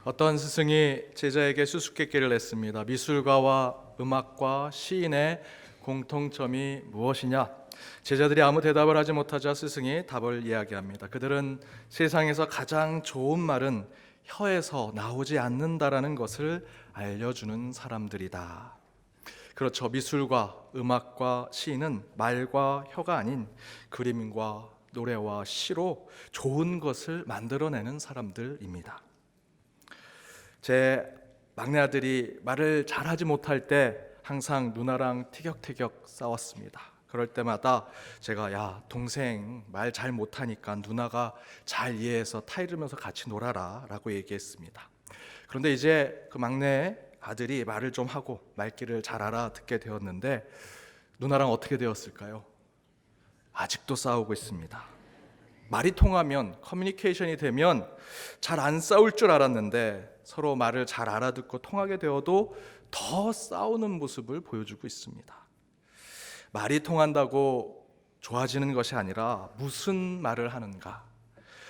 어떤 스승이 제자에게 수수께끼를 냈습니다. 미술가와 음악과 시인의 공통점이 무엇이냐? 제자들이 아무 대답을 하지 못하자 스승이 답을 이야기합니다. 그들은 세상에서 가장 좋은 말은 혀에서 나오지 않는다라는 것을 알려주는 사람들이다. 그렇죠. 미술과 음악과 시인은 말과 혀가 아닌 그림과 노래와 시로 좋은 것을 만들어내는 사람들입니다. 제 막내 아들이 말을 잘하지 못할 때 항상 누나랑 티격태격 싸웠습니다. 그럴 때마다 제가 야 동생 말 잘 못하니까 누나가 잘 이해해서 타이르면서 같이 놀아라 라고 얘기했습니다. 그런데 이제 그 막내 아들이 말을 좀 하고 말귀를 잘 알아듣게 되었는데 누나랑 어떻게 되었을까요? 아직도 싸우고 있습니다. 말이 통하면 커뮤니케이션이 되면 잘 안 싸울 줄 알았는데 서로 말을 잘 알아듣고 통하게 되어도 더 싸우는 모습을 보여주고 있습니다. 말이 통한다고 좋아지는 것이 아니라 무슨 말을 하는가,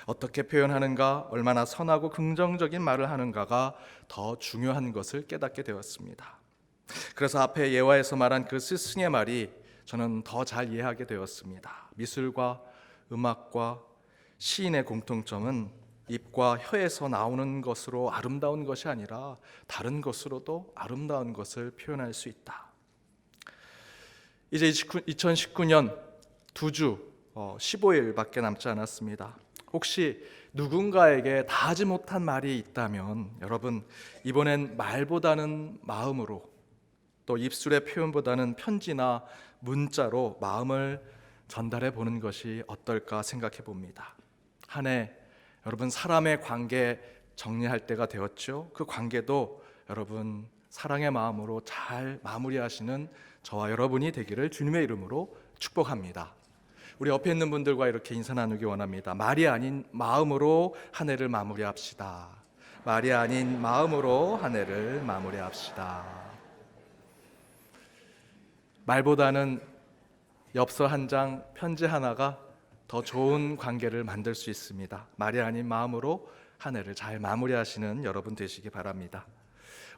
어떻게 표현하는가, 얼마나 선하고 긍정적인 말을 하는가가 더 중요한 것을 깨닫게 되었습니다. 그래서 앞에 예화에서 말한 그 스승의 말이 저는 더 잘 이해하게 되었습니다. 미술과 음악과 시인의 공통점은 입과 혀에서 나오는 것으로 아름다운 것이 아니라 다른 것으로도 아름다운 것을 표현할 수 있다. 이제 2019년 2주 15일밖에 남지 않았습니다. 혹시 누군가에게 다 하지 못한 말이 있다면 여러분 이번엔 말보다는 마음으로, 또 입술의 표현보다는 편지나 문자로 마음을 전달해 보는 것이 어떨까 생각해 봅니다. 한 해 여러분 사람의 관계 정리할 때가 되었죠. 그 관계도 여러분 사랑의 마음으로 잘 마무리하시는 저와 여러분이 되기를 주님의 이름으로 축복합니다. 우리 옆에 있는 분들과 이렇게 인사 나누기 원합니다. 말이 아닌 마음으로 한 해를 마무리합시다. 말이 아닌 마음으로 한 해를 마무리합시다. 말보다는 엽서 한 장, 편지 하나가 더 좋은 관계를 만들 수 있습니다. 말이 아닌 마음으로 한 해를 잘 마무리하시는 여러분 되시기 바랍니다.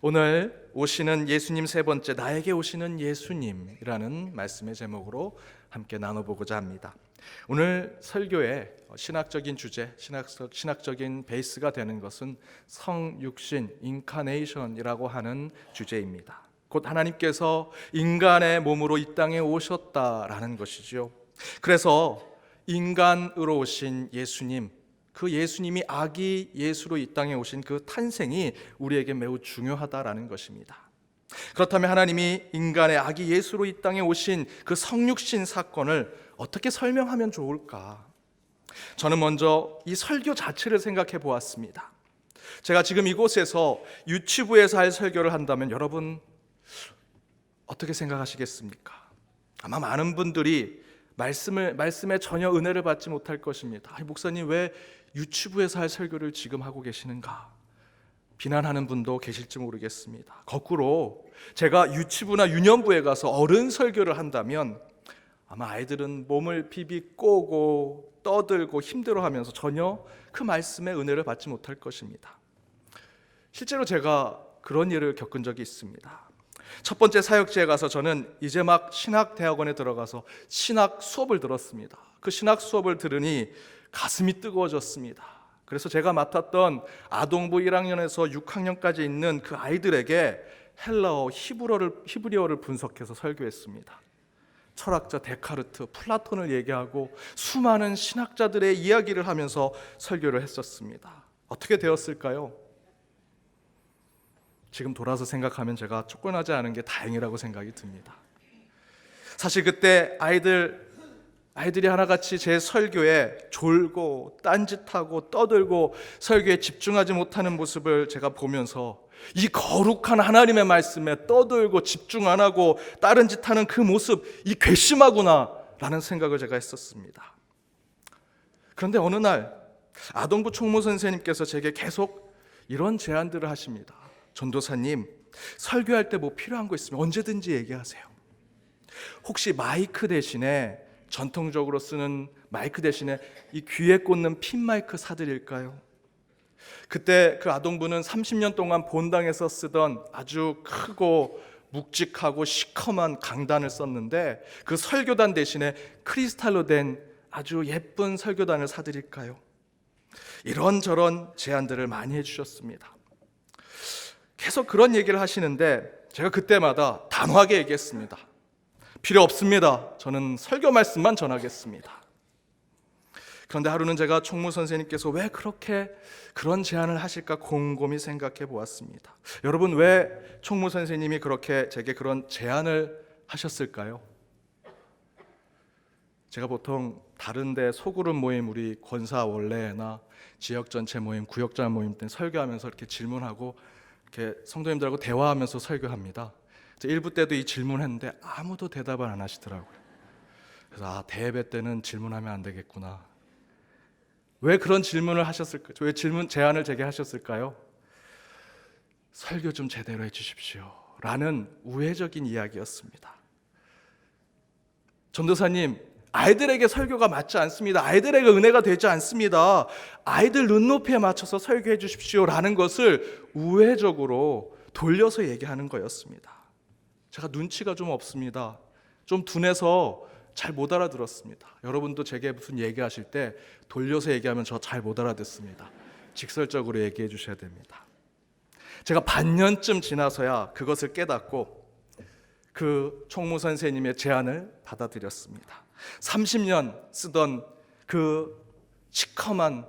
오늘 오시는 예수님 세 번째, 나에게 오시는 예수님이라는 말씀의 제목으로 함께 나눠보고자 합니다. 오늘 설교의 신학적인 주제, 신학적인 베이스가 되는 것은 성육신, 인카네이션이라고 하는 주제입니다. 곧 하나님께서 인간의 몸으로 이 땅에 오셨다라는 것이죠. 그래서 인간으로 오신 예수님, 그 예수님이 아기 예수로 이 땅에 오신 그 탄생이 우리에게 매우 중요하다라는 것입니다. 그렇다면 하나님이 인간의 아기 예수로 이 땅에 오신 그 성육신 사건을 어떻게 설명하면 좋을까? 저는 먼저 이 설교 자체를 생각해 보았습니다. 제가 지금 이곳에서 유치부에서 할 설교를 한다면 여러분 어떻게 생각하시겠습니까? 아마 많은 분들이 말씀에 전혀 은혜를 받지 못할 것입니다. 목사님 왜 유치부에서 할 설교를 지금 하고 계시는가? 비난하는 분도 계실지 모르겠습니다. 거꾸로 제가 유치부나 유년부에 가서 어른 설교를 한다면 아마 아이들은 몸을 비비 꼬고 떠들고 힘들어하면서 전혀 그 말씀의 은혜를 받지 못할 것입니다. 실제로 제가 그런 일을 겪은 적이 있습니다. 첫 번째 사역지에 가서 저는 이제 막 신학대학원에 들어가서 신학 수업을 들었습니다. 그 신학 수업을 들으니 가슴이 뜨거워졌습니다. 그래서 제가 맡았던 아동부 1학년에서 6학년까지 있는 그 아이들에게 헬라어, 히브리어를 분석해서 설교했습니다. 철학자 데카르트, 플라톤을 얘기하고 수많은 신학자들의 이야기를 하면서 설교를 했었습니다. 어떻게 되었을까요? 지금 돌아서 생각하면 제가 쫓겨나지 않은 게 다행이라고 생각이 듭니다. 사실 그때 아이들이 하나같이 제 설교에 졸고 딴짓하고 떠들고 설교에 집중하지 못하는 모습을 제가 보면서 이 거룩한 하나님의 말씀에 떠들고 집중 안 하고 다른 짓 하는 그 모습, 이 괘씸하구나 라는 생각을 제가 했었습니다. 그런데 어느 날 아동부 총무 선생님께서 제게 계속 이런 제안들을 하십니다. 전도사님, 설교할 때 뭐 필요한 거 있으면 언제든지 얘기하세요. 혹시 마이크 대신에 전통적으로 쓰는 마이크 대신에 이 귀에 꽂는 핀 마이크 사드릴까요? 그때 그 아동부는 30년 동안 본당에서 쓰던 아주 크고 묵직하고 시커먼 강단을 썼는데 그 설교단 대신에 크리스탈로 된 아주 예쁜 설교단을 사드릴까요? 이런저런 제안들을 많이 해주셨습니다. 계속 그런 얘기를 하시는데 제가 그때마다 단호하게 얘기했습니다. 필요 없습니다. 저는 설교 말씀만 전하겠습니다. 그런데 하루는 제가 총무 선생님께서 왜 그렇게 그런 제안을 하실까 곰곰이 생각해 보았습니다. 여러분, 왜 총무 선생님이 그렇게 제게 그런 제안을 하셨을까요? 제가 보통 다른데 소그룹 모임, 우리 권사 원래나 지역 전체 모임, 구역장 모임 때 설교하면서 이렇게 질문하고 이렇게 성도님들하고 대화하면서 설교합니다. 1부 때도 이 질문했는데 아무도 대답을 안 하시더라고요. 그래서 대예배 때는 질문하면 안 되겠구나. 왜 그런 질문을 하셨을까요? 왜 제안을 제게 하셨을까요? 설교 좀 제대로 해주십시오 라는 우회적인 이야기였습니다. 전도사님, 아이들에게 설교가 맞지 않습니다. 아이들에게 은혜가 되지 않습니다. 아이들 눈높이에 맞춰서 설교해 주십시오 라는 것을 우회적으로 돌려서 얘기하는 거였습니다. 제가 눈치가 좀 없습니다. 좀 둔해서 잘 못 알아들었습니다. 여러분도 제게 무슨 얘기하실 때 돌려서 얘기하면 저 잘 못 알아듣습니다. 직설적으로 얘기해 주셔야 됩니다. 제가 반년쯤 지나서야 그것을 깨닫고 그 총무 선생님의 제안을 받아들였습니다. 30년 쓰던 그 시커먼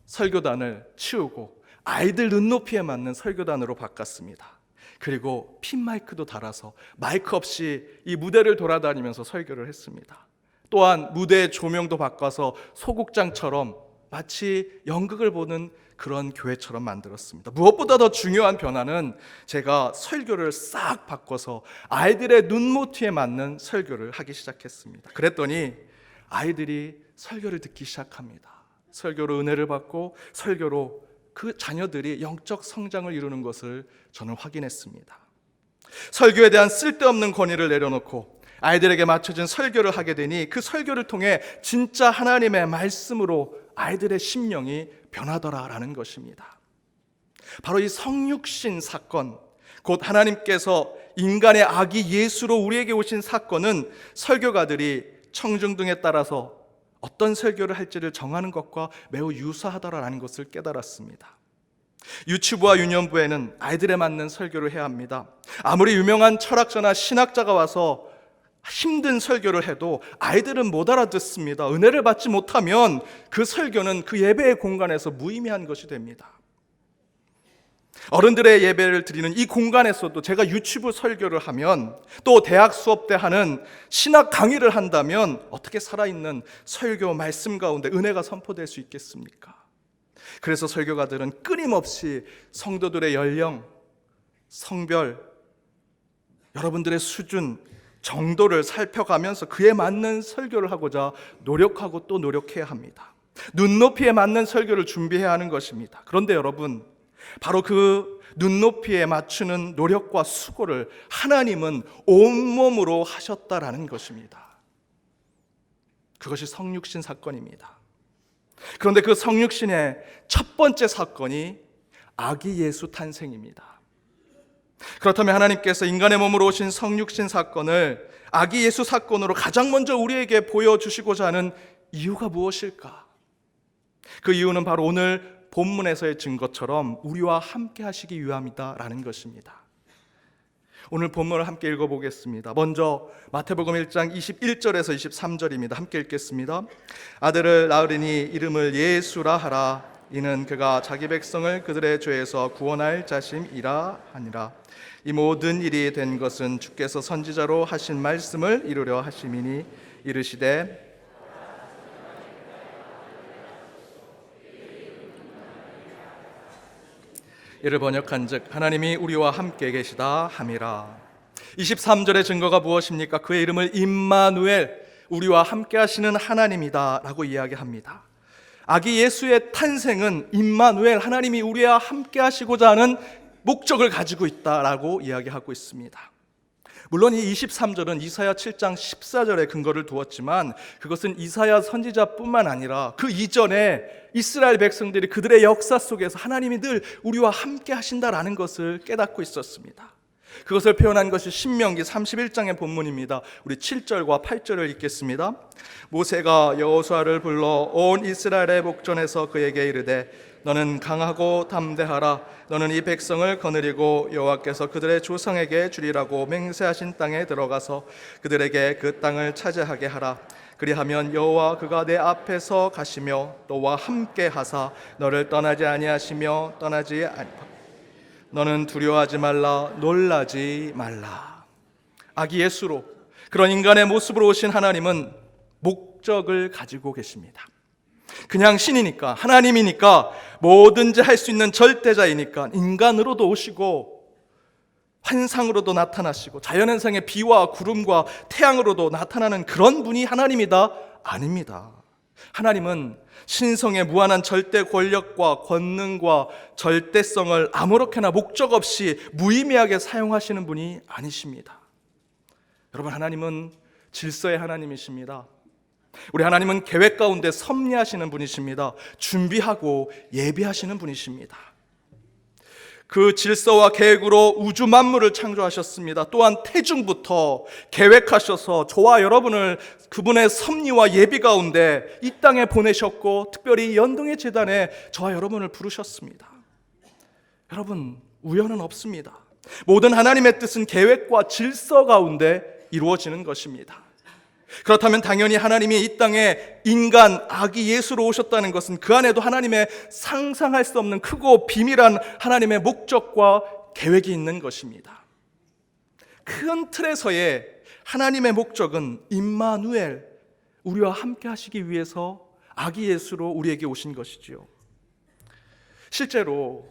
설교단을 치우고 아이들 눈높이에 맞는 설교단으로 바꿨습니다. 그리고 핀 마이크도 달아서 마이크 없이 이 무대를 돌아다니면서 설교를 했습니다. 또한 무대의 조명도 바꿔서 소극장처럼 마치 연극을 보는 그런 교회처럼 만들었습니다. 무엇보다 더 중요한 변화는 제가 설교를 싹 바꿔서 아이들의 눈높이에 맞는 설교를 하기 시작했습니다. 그랬더니 아이들이 설교를 듣기 시작합니다. 설교로 은혜를 받고 설교로 그 자녀들이 영적 성장을 이루는 것을 저는 확인했습니다. 설교에 대한 쓸데없는 권위를 내려놓고 아이들에게 맞춰진 설교를 하게 되니 그 설교를 통해 진짜 하나님의 말씀으로 아이들의 심령이 변하더라라는 것입니다. 바로 이 성육신 사건, 곧 하나님께서 인간의 아기 예수로 우리에게 오신 사건은 설교가들이 청중등에 따라서 어떤 설교를 할지를 정하는 것과 매우 유사하더라라는 것을 깨달았습니다. 유치부와 유년부에는 아이들에 맞는 설교를 해야 합니다. 아무리 유명한 철학자나 신학자가 와서 힘든 설교를 해도 아이들은 못 알아듣습니다. 은혜를 받지 못하면 그 설교는 그 예배의 공간에서 무의미한 것이 됩니다. 어른들의 예배를 드리는 이 공간에서도 제가 유치부 설교를 하면 또 대학 수업 때 하는 신학 강의를 한다면 어떻게 살아있는 설교 말씀 가운데 은혜가 선포될 수 있겠습니까? 그래서 설교가들은 끊임없이 성도들의 연령, 성별, 여러분들의 수준, 정도를 살펴가면서 그에 맞는 설교를 하고자 노력하고 또 노력해야 합니다. 눈높이에 맞는 설교를 준비해야 하는 것입니다. 그런데 여러분, 바로 그 눈높이에 맞추는 노력과 수고를 하나님은 온몸으로 하셨다라는 것입니다. 그것이 성육신 사건입니다. 그런데 그 성육신의 첫 번째 사건이 아기 예수 탄생입니다. 그렇다면 하나님께서 인간의 몸으로 오신 성육신 사건을 아기 예수 사건으로 가장 먼저 우리에게 보여주시고자 하는 이유가 무엇일까? 그 이유는 바로 오늘 본문에서의 증거처럼 우리와 함께 하시기 위함이다라는 것입니다. 오늘 본문을 함께 읽어보겠습니다. 먼저 마태복음 1장 21절에서 23절입니다. 함께 읽겠습니다. 아들을 낳으리니 이름을 예수라 하라. 이는 그가 자기 백성을 그들의 죄에서 구원할 자심이라 하니라. 이 모든 일이 된 것은 주께서 선지자로 하신 말씀을 이루려 하심이니 이르시되 이를 번역한즉 하나님이 우리와 함께 계시다 함이라. 23절의 증거가 무엇입니까? 그의 이름을 임마누엘, 우리와 함께 하시는 하나님이다 라고 이야기합니다. 아기 예수의 탄생은 임마누엘, 하나님이 우리와 함께 하시고자 하는 목적을 가지고 있다라고 이야기하고 있습니다. 물론 이 23절은 이사야 7장 14절에 근거를 두었지만 그것은 이사야 선지자뿐만 아니라 그 이전에 이스라엘 백성들이 그들의 역사 속에서 하나님이 늘 우리와 함께 하신다라는 것을 깨닫고 있었습니다. 그것을 표현한 것이 신명기 31장의 본문입니다. 우리 7절과 8절을 읽겠습니다. 모세가 여호수아를 불러 온 이스라엘의 목전에서 그에게 이르되 너는 강하고 담대하라. 너는 이 백성을 거느리고 여호와께서 그들의 조상에게 주리라고 맹세하신 땅에 들어가서 그들에게 그 땅을 차지하게 하라. 그리하면 여호와 그가 내 앞에서 가시며 너와 함께 하사 너를 떠나지 아니하시며 너는 두려워하지 말라, 놀라지 말라. 아기 예수로 그런 인간의 모습으로 오신 하나님은 목적을 가지고 계십니다. 그냥 신이니까, 하나님이니까, 뭐든지 할 수 있는 절대자이니까 인간으로도 오시고 환상으로도 나타나시고 자연현상의 비와 구름과 태양으로도 나타나는 그런 분이 하나님이다? 아닙니다. 하나님은 신성의 무한한 절대 권력과 권능과 절대성을 아무렇게나 목적 없이 무의미하게 사용하시는 분이 아니십니다. 여러분, 하나님은 질서의 하나님이십니다. 우리 하나님은 계획 가운데 섭리하시는 분이십니다. 준비하고 예비하시는 분이십니다. 그 질서와 계획으로 우주 만물을 창조하셨습니다. 또한 태중부터 계획하셔서 저와 여러분을 그분의 섭리와 예비 가운데 이 땅에 보내셨고 특별히 연동의 제단에 저와 여러분을 부르셨습니다. 여러분, 우연은 없습니다. 모든 하나님의 뜻은 계획과 질서 가운데 이루어지는 것입니다. 그렇다면 당연히 하나님이 이 땅에 인간 아기 예수로 오셨다는 것은 그 안에도 하나님의 상상할 수 없는 크고 비밀한 하나님의 목적과 계획이 있는 것입니다. 큰 틀에서의 하나님의 목적은 임마누엘, 우리와 함께 하시기 위해서 아기 예수로 우리에게 오신 것이지요. 실제로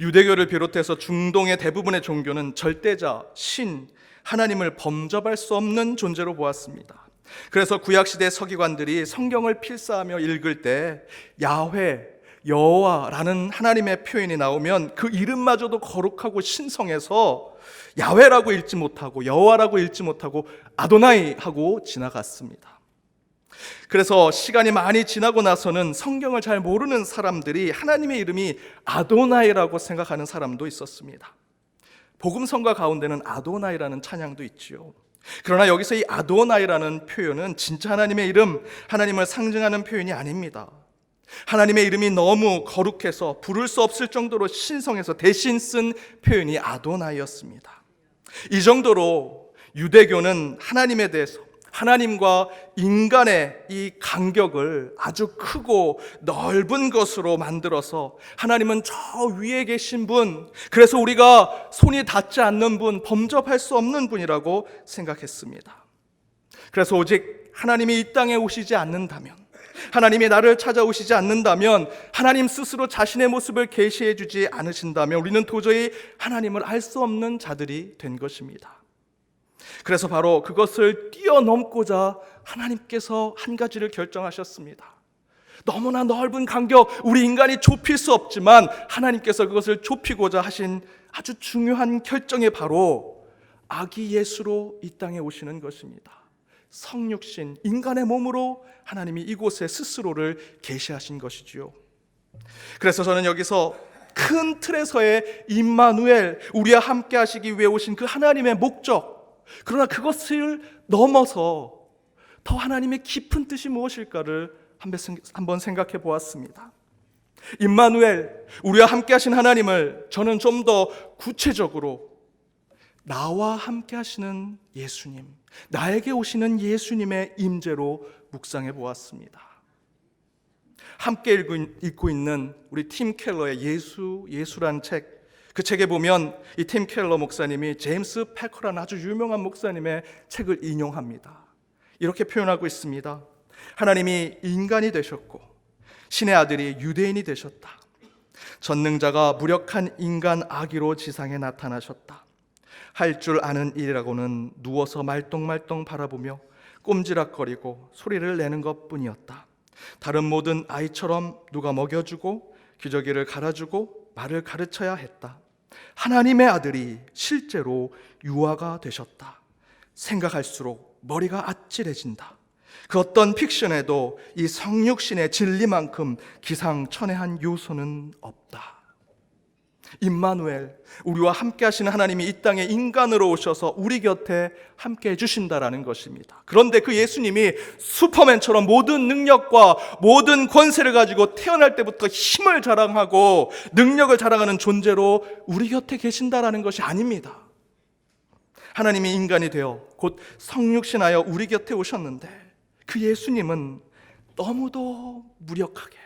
유대교를 비롯해서 중동의 대부분의 종교는 절대자, 신, 하나님을 범접할 수 없는 존재로 보았습니다. 그래서 구약시대 서기관들이 성경을 필사하며 읽을 때 야훼, 여호와라는 하나님의 표현이 나오면 그 이름마저도 거룩하고 신성해서 야훼라고 읽지 못하고 여호와라고 읽지 못하고 아도나이 하고 지나갔습니다. 그래서 시간이 많이 지나고 나서는 성경을 잘 모르는 사람들이 하나님의 이름이 아도나이라고 생각하는 사람도 있었습니다. 복음성가 가운데는 아도나이라는 찬양도 있지요. 그러나 여기서 이 아도나이라는 표현은 진짜 하나님의 이름, 하나님을 상징하는 표현이 아닙니다. 하나님의 이름이 너무 거룩해서 부를 수 없을 정도로 신성해서 대신 쓴 표현이 아도나이였습니다. 이 정도로 유대교는 하나님에 대해서, 하나님과 인간의 이 간격을 아주 크고 넓은 것으로 만들어서 하나님은 저 위에 계신 분, 그래서 우리가 손이 닿지 않는 분, 범접할 수 없는 분이라고 생각했습니다. 그래서 오직 하나님이 이 땅에 오시지 않는다면, 하나님이 나를 찾아오시지 않는다면, 하나님 스스로 자신의 모습을 계시해 주지 않으신다면 우리는 도저히 하나님을 알 수 없는 자들이 된 것입니다. 그래서 바로 그것을 뛰어넘고자 하나님께서 한 가지를 결정하셨습니다. 너무나 넓은 간격, 우리 인간이 좁힐 수 없지만 하나님께서 그것을 좁히고자 하신 아주 중요한 결정이 바로 아기 예수로 이 땅에 오시는 것입니다. 성육신, 인간의 몸으로 하나님이 이곳에 스스로를 계시하신 것이지요. 그래서 저는 여기서 큰 틀에서의 임마누엘, 우리와 함께 하시기 위해 오신 그 하나님의 목적, 그러나 그것을 넘어서 더 하나님의 깊은 뜻이 무엇일까를 한번 생각해 보았습니다. 임마누엘, 우리와 함께 하신 하나님을 저는 좀 더 구체적으로 나와 함께 하시는 예수님, 나에게 오시는 예수님의 임재로 묵상해 보았습니다. 함께 읽고 있는 우리 팀 켈러의 예수란 책, 그 책에 보면 이 팀 켈러 목사님이 제임스 패커라는 아주 유명한 목사님의 책을 인용합니다. 이렇게 표현하고 있습니다. 하나님이 인간이 되셨고 신의 아들이 유대인이 되셨다. 전능자가 무력한 인간 아기로 지상에 나타나셨다. 할 줄 아는 일이라고는 누워서 말똥말똥 바라보며 꼼지락거리고 소리를 내는 것뿐이었다. 다른 모든 아이처럼 누가 먹여주고 기저귀를 갈아주고 말을 가르쳐야 했다. 하나님의 아들이 실제로 유아가 되셨다. 생각할수록 머리가 아찔해진다. 그 어떤 픽션에도 이 성육신의 진리만큼 기상천외한 요소는 없다. 임마누엘, 우리와 함께 하시는 하나님이 이 땅에 인간으로 오셔서 우리 곁에 함께 해주신다라는 것입니다. 그런데 그 예수님이 슈퍼맨처럼 모든 능력과 모든 권세를 가지고 태어날 때부터 힘을 자랑하고 능력을 자랑하는 존재로 우리 곁에 계신다라는 것이 아닙니다. 하나님이 인간이 되어 곧 성육신하여 우리 곁에 오셨는데 그 예수님은 너무도 무력하게,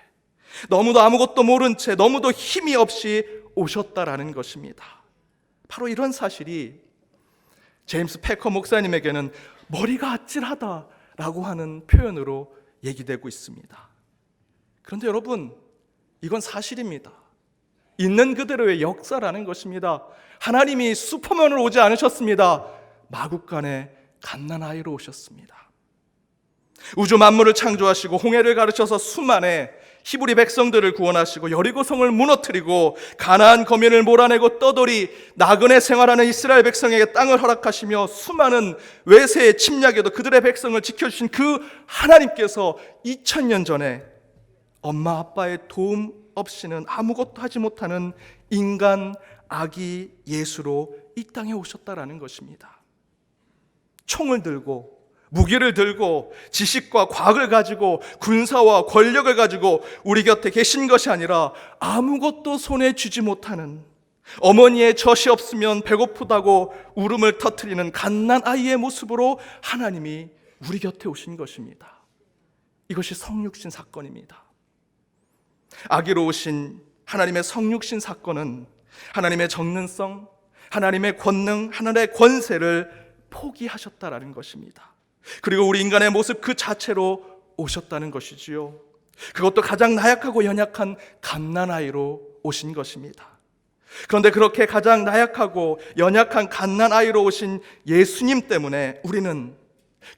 너무도 아무것도 모른 채, 너무도 힘이 없이 오셨다라는 것입니다. 바로 이런 사실이 제임스 패커 목사님에게는 머리가 아찔하다라고 하는 표현으로 얘기되고 있습니다. 그런데 여러분, 이건 사실입니다. 있는 그대로의 역사라는 것입니다. 하나님이 슈퍼맨으로 오지 않으셨습니다. 마국간에 갓난아이로 오셨습니다. 우주 만물을 창조하시고 홍해를 가르쳐서 수만의 히브리 백성들을 구원하시고 여리고성을 무너뜨리고 가나안 거민을 몰아내고 떠돌이 나그네 생활하는 이스라엘 백성에게 땅을 허락하시며 수많은 외세의 침략에도 그들의 백성을 지켜주신 그 하나님께서 2000년 전에 엄마 아빠의 도움 없이는 아무것도 하지 못하는 인간 아기 예수로 이 땅에 오셨다라는 것입니다. 총을 들고 무기를 들고 지식과 과학을 가지고 군사와 권력을 가지고 우리 곁에 계신 것이 아니라 아무것도 손에 쥐지 못하는, 어머니의 젖이 없으면 배고프다고 울음을 터뜨리는 갓난아이의 모습으로 하나님이 우리 곁에 오신 것입니다. 이것이 성육신 사건입니다. 아기로 오신 하나님의 성육신 사건은 하나님의 정능성, 하나님의 권능, 하나님의 권세를 포기하셨다라는 것입니다. 그리고 우리 인간의 모습 그 자체로 오셨다는 것이지요. 그것도 가장 나약하고 연약한 갓난아이로 오신 것입니다. 그런데 그렇게 가장 나약하고 연약한 갓난아이로 오신 예수님 때문에 우리는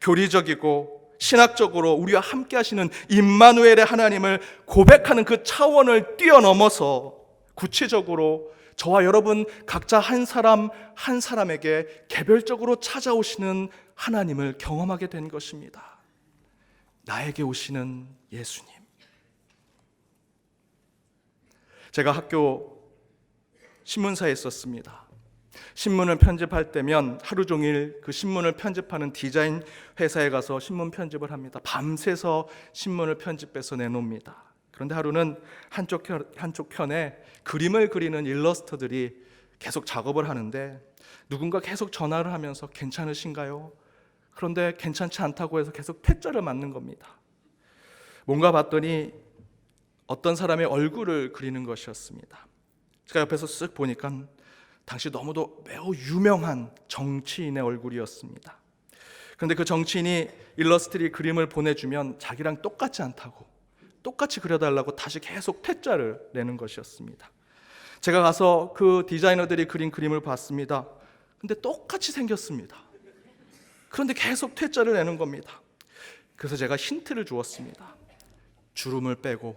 교리적이고 신학적으로 우리와 함께 하시는 임마누엘의 하나님을 고백하는 그 차원을 뛰어넘어서 구체적으로 저와 여러분 각자 한 사람 한 사람에게 개별적으로 찾아오시는 하나님을 경험하게 된 것입니다. 나에게 오시는 예수님. 제가 학교 신문사에 있었습니다. 신문을 편집할 때면 하루 종일 그 신문을 편집하는 디자인 회사에 가서 신문 편집을 합니다. 밤새서 신문을 편집해서 내놓습니다. 그런데 하루는 한쪽 편에 그림을 그리는 일러스터들이 계속 작업을 하는데 누군가 계속 전화를 하면서 괜찮으신가요? 그런데 괜찮지 않다고 해서 계속 퇴짜를 맞는 겁니다. 뭔가 봤더니 어떤 사람의 얼굴을 그리는 것이었습니다. 제가 옆에서 쓱 보니까 당시 너무도 매우 유명한 정치인의 얼굴이었습니다. 그런데 그 정치인이 일러스트리 그림을 보내주면 자기랑 똑같지 않다고, 똑같이 그려달라고 다시 계속 퇴짜를 내는 것이었습니다. 제가 가서 그 디자이너들이 그린 그림을 봤습니다. 근데 똑같이 생겼습니다. 그런데 계속 퇴짜를 내는 겁니다. 그래서 제가 힌트를 주었습니다. 주름을 빼고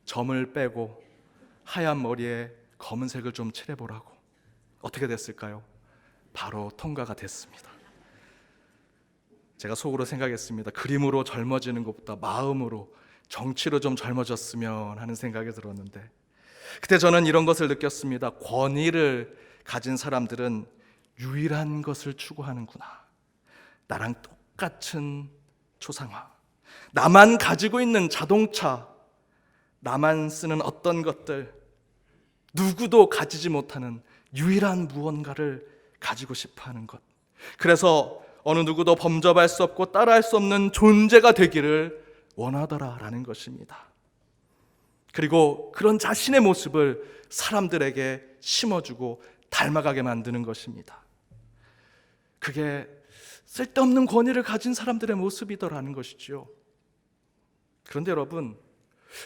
점을 빼고 하얀 머리에 검은색을 좀 칠해보라고. 어떻게 됐을까요? 바로 통과가 됐습니다. 제가 속으로 생각했습니다. 그림으로 젊어지는 것보다 마음으로, 정치로 좀 젊어졌으면 하는 생각이 들었는데, 그때 저는 이런 것을 느꼈습니다. 권위를 가진 사람들은 유일한 것을 추구하는구나. 나랑 똑같은 초상화, 나만 가지고 있는 자동차, 나만 쓰는 어떤 것들, 누구도 가지지 못하는 유일한 무언가를 가지고 싶어하는 것. 그래서 어느 누구도 범접할 수 없고 따라할 수 없는 존재가 되기를 원하더라라는 것입니다. 그리고 그런 자신의 모습을 사람들에게 심어주고 닮아가게 만드는 것입니다. 그게 쓸데없는 권위를 가진 사람들의 모습이더라는 것이죠. 그런데 여러분,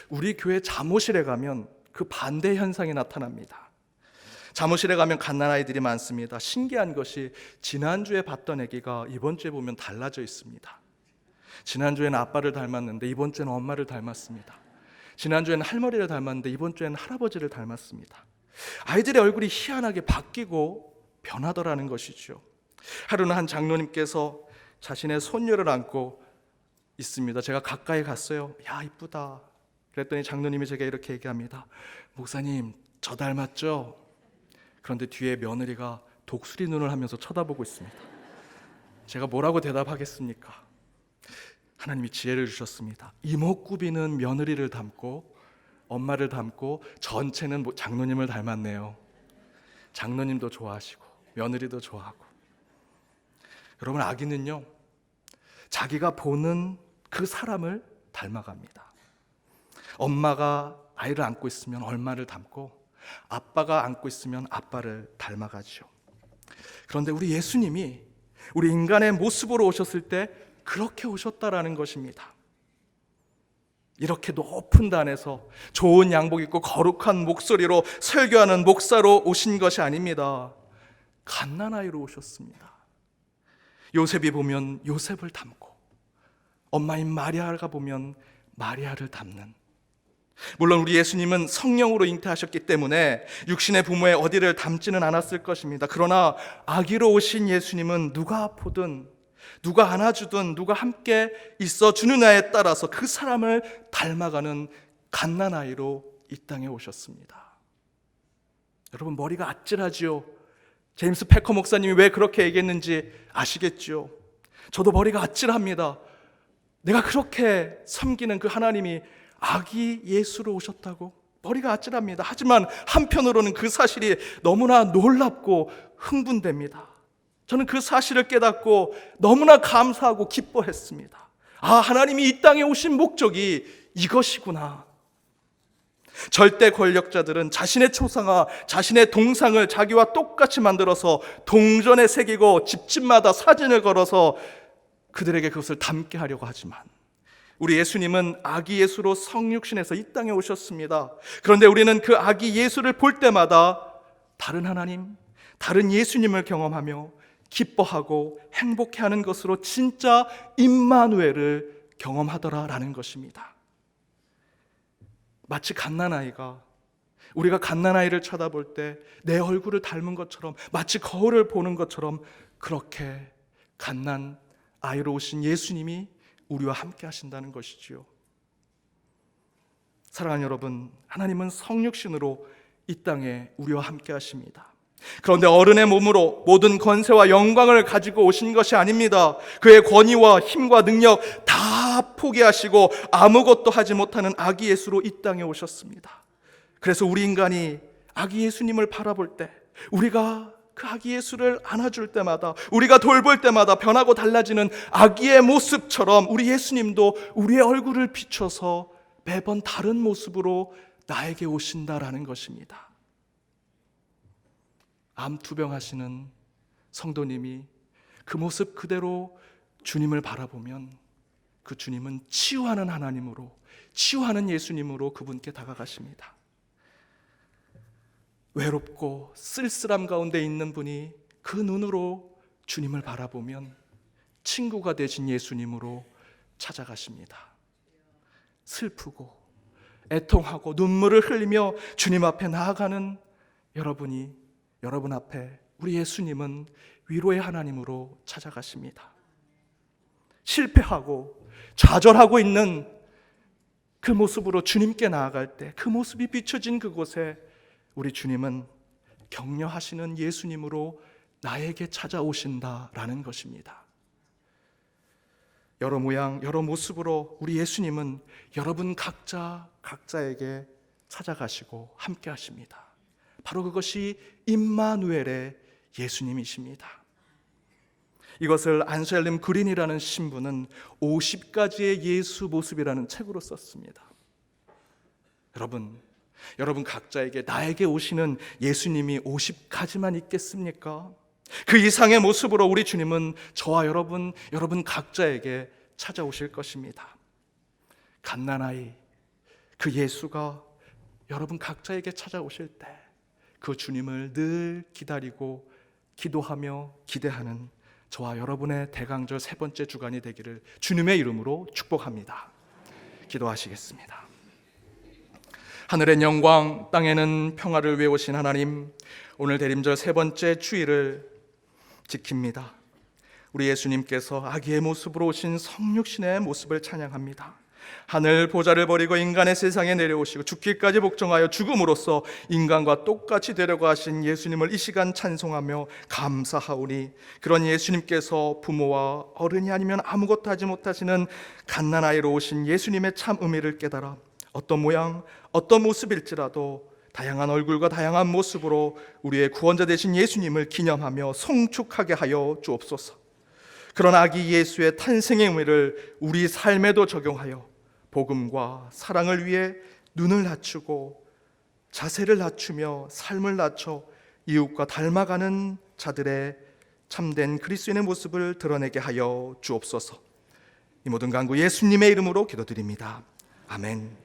우리 교회 잠옷실에 가면 그 반대 현상이 나타납니다. 잠옷실에 가면 갓난아이들이 많습니다. 신기한 것이 지난주에 봤던 아기가 이번 주에 보면 달라져 있습니다. 지난주에는 아빠를 닮았는데 이번 주에는 엄마를 닮았습니다. 지난주에는 할머니를 닮았는데 이번 주에는 할아버지를 닮았습니다. 아이들의 얼굴이 희한하게 바뀌고 변하더라는 것이죠. 하루는 한 장로님께서 자신의 손녀를 안고 있습니다. 제가 가까이 갔어요. 야, 이쁘다. 그랬더니 장로님이 제게 이렇게 얘기합니다. 목사님, 저 닮았죠? 그런데 뒤에 며느리가 독수리 눈을 하면서 쳐다보고 있습니다. 제가 뭐라고 대답하겠습니까? 하나님이 지혜를 주셨습니다. 이목구비는 며느리를 닮고 엄마를 닮고 전체는 장로님을 닮았네요. 장로님도 좋아하시고 며느리도 좋아하고. 여러분, 아기는요, 자기가 보는 그 사람을 닮아갑니다. 엄마가 아이를 안고 있으면 엄마를 닮고 아빠가 안고 있으면 아빠를 닮아가죠. 그런데 우리 예수님이 우리 인간의 모습으로 오셨을 때 그렇게 오셨다라는 것입니다. 이렇게 높은 단에서 좋은 양복 입고 거룩한 목소리로 설교하는 목사로 오신 것이 아닙니다. 갓난아이로 오셨습니다. 요셉이 보면 요셉을 닮고 엄마인 마리아가 보면 마리아를 닮는, 물론 우리 예수님은 성령으로 잉태하셨기 때문에 육신의 부모의 어디를 닮지는 않았을 것입니다. 그러나 아기로 오신 예수님은 누가 보든 누가 안아주든 누가 함께 있어주는 아이에 따라서 그 사람을 닮아가는 갓난아이로 이 땅에 오셨습니다. 여러분, 머리가 아찔하지요? 제임스 패커 목사님이 왜 그렇게 얘기했는지 아시겠죠? 저도 머리가 아찔합니다. 내가 그렇게 섬기는 그 하나님이 아기 예수로 오셨다고? 머리가 아찔합니다. 하지만 한편으로는 그 사실이 너무나 놀랍고 흥분됩니다. 저는 그 사실을 깨닫고 너무나 감사하고 기뻐했습니다. 아, 하나님이 이 땅에 오신 목적이 이것이구나. 절대 권력자들은 자신의 초상화, 자신의 동상을 자기와 똑같이 만들어서 동전에 새기고 집집마다 사진을 걸어서 그들에게 그것을 담게 하려고 하지만 우리 예수님은 아기 예수로 성육신에서 이 땅에 오셨습니다. 그런데 우리는 그 아기 예수를 볼 때마다 다른 하나님, 다른 예수님을 경험하며 기뻐하고 행복해하는 것으로 진짜 임마누엘을 경험하더라라는 것입니다. 마치 갓난아이가, 우리가 갓난아이를 쳐다볼 때 내 얼굴을 닮은 것처럼, 마치 거울을 보는 것처럼 그렇게 갓난아이로 오신 예수님이 우리와 함께 하신다는 것이지요. 사랑하는 여러분, 하나님은 성육신으로 이 땅에 우리와 함께 하십니다. 그런데 어른의 몸으로 모든 권세와 영광을 가지고 오신 것이 아닙니다. 그의 권위와 힘과 능력 다 포기하시고 아무것도 하지 못하는 아기 예수로 이 땅에 오셨습니다. 그래서 우리 인간이 아기 예수님을 바라볼 때, 우리가 그 아기 예수를 안아줄 때마다, 우리가 돌볼 때마다 변하고 달라지는 아기의 모습처럼 우리 예수님도 우리의 얼굴을 비춰서 매번 다른 모습으로 나에게 오신다라는 것입니다. 암투병하시는 성도님이 그 모습 그대로 주님을 바라보면 그 주님은 치유하는 하나님으로, 치유하는 예수님으로 그분께 다가가십니다. 외롭고 쓸쓸함 가운데 있는 분이 그 눈으로 주님을 바라보면 친구가 되신 예수님으로 찾아가십니다. 슬프고 애통하고 눈물을 흘리며 주님 앞에 나아가는 여러분이, 여러분 앞에 우리 예수님은 위로의 하나님으로 찾아가십니다. 실패하고 좌절하고 있는 그 모습으로 주님께 나아갈 때 그 모습이 비춰진 그곳에 우리 주님은 격려하시는 예수님으로 나에게 찾아오신다라는 것입니다. 여러 모양 여러 모습으로 우리 예수님은 여러분 각자에게 찾아가시고 함께 하십니다. 바로 그것이 임마누엘의 예수님이십니다. 이것을 안셀름 그린이라는 신부는 50가지의 예수 모습이라는 책으로 썼습니다. 여러분 각자에게, 나에게 오시는 예수님이 50가지만 있겠습니까? 그 이상의 모습으로 우리 주님은 저와 여러분 각자에게 찾아오실 것입니다. 갓난아이 그 예수가 여러분 각자에게 찾아오실 때 그 주님을 늘 기다리고 기도하며 기대하는 저와 여러분의 대강절 세 번째 주간이 되기를 주님의 이름으로 축복합니다. 기도하시겠습니다. 하늘엔 영광, 땅에는 평화를 외우신 하나님, 오늘 대림절 세 번째 주일을 지킵니다. 우리 예수님께서 아기의 모습으로 오신 성육신의 모습을 찬양합니다. 하늘 보좌를 버리고 인간의 세상에 내려오시고 죽기까지 복종하여 죽음으로써 인간과 똑같이 되려고 하신 예수님을 이 시간 찬송하며 감사하오니, 그런 예수님께서 부모와 어른이 아니면 아무것도 하지 못하시는 갓난아이로 오신 예수님의 참 의미를 깨달아 어떤 모양, 어떤 모습일지라도 다양한 얼굴과 다양한 모습으로 우리의 구원자 되신 예수님을 기념하며 송축하게 하여 주옵소서. 그런 아기 예수의 탄생의 의미를 우리 삶에도 적용하여 복음과 사랑을 위해 눈을 낮추고 자세를 낮추며 삶을 낮춰 이웃과 닮아가는 자들의 참된 그리스도인의 모습을 드러내게 하여 주옵소서. 이 모든 간구 예수님의 이름으로 기도드립니다. 아멘.